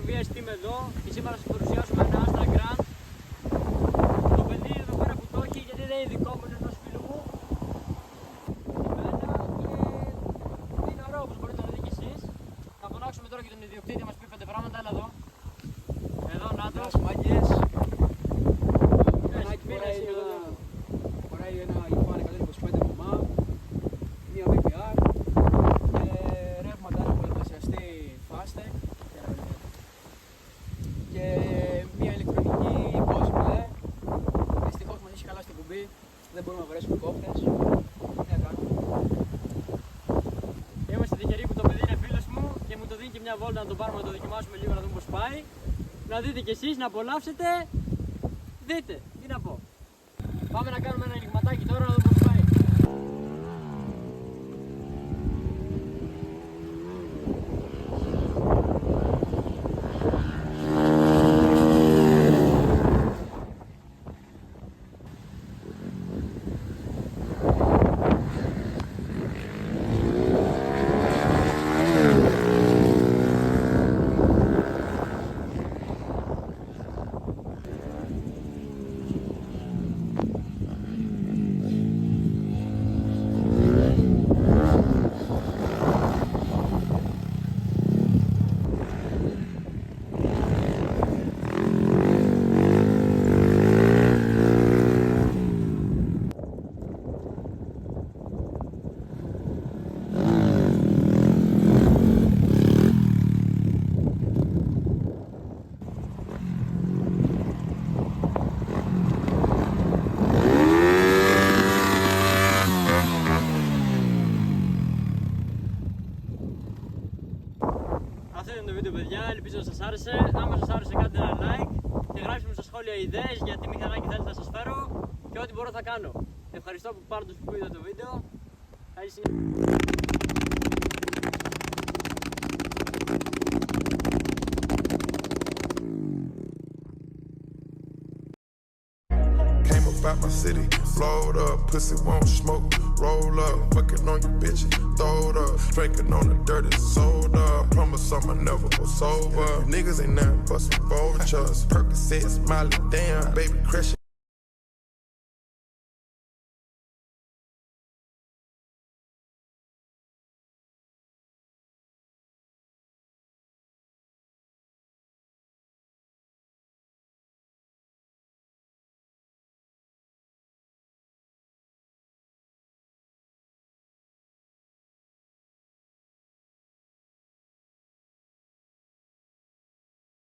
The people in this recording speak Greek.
VS Team εδώ και σήμερα σας παρουσιάσουμε ένα Astra Grand. Το παιδί εδώ πέρα που το έχει, γιατί δεν είναι δικό μου, είναι ενός φίλου μου. Και είναι ωραίο όπως μπορείτε να δείτε κι εσείς. Θα φωνάξουμε τώρα και τον ιδιοκτήτη μας πει 5 πράγματα, έλα εδώ. Εδώ, να το. Μάγκες. Φοράει ένα Ιφάν 125 μαμά, μία VPR και ρεύματα ένα πολλαπλασιαστή Fastec και μία ηλεκτρονική Cosplay. Δυστυχώς μας έχει χαλάσει το κουμπί, δεν μπορούμε να βρέσουμε κόφτες. Τι να κάνουμε. Είμαστε τυχεροί που το παιδί είναι φίλος μου και μου το δίνει και μια βόλτα να το πάρουμε να το δοκιμάσουμε λίγο να δούμε πώς πάει. Να δείτε κι εσείς, να απολαύσετε. Δείτε, τι να πω. Πάμε να κάνουμε ένα ανοιγματάκι τώρα να δούμε πώς πάει. Αυτό ήταν το βίντεο, παιδιά, ελπίζω να σας άρεσε. Άμα σας άρεσε κάντε ένα like και γράψτε μου στα σχόλια ιδέες για τι μηχανάκι θέλετε να σας φέρω και ό,τι μπορώ θα κάνω. Ευχαριστώ πάρα τους που είδατε το βίντεο. Καλή συνέχεια. About my city, blowed up, pussy won't smoke, roll up, fucking on your bitch, throwed up, drinking on the dirty soda, promise I'ma never go sober, niggas ain't nothing but some vultures, Percocet, Smiley, damn, baby crush.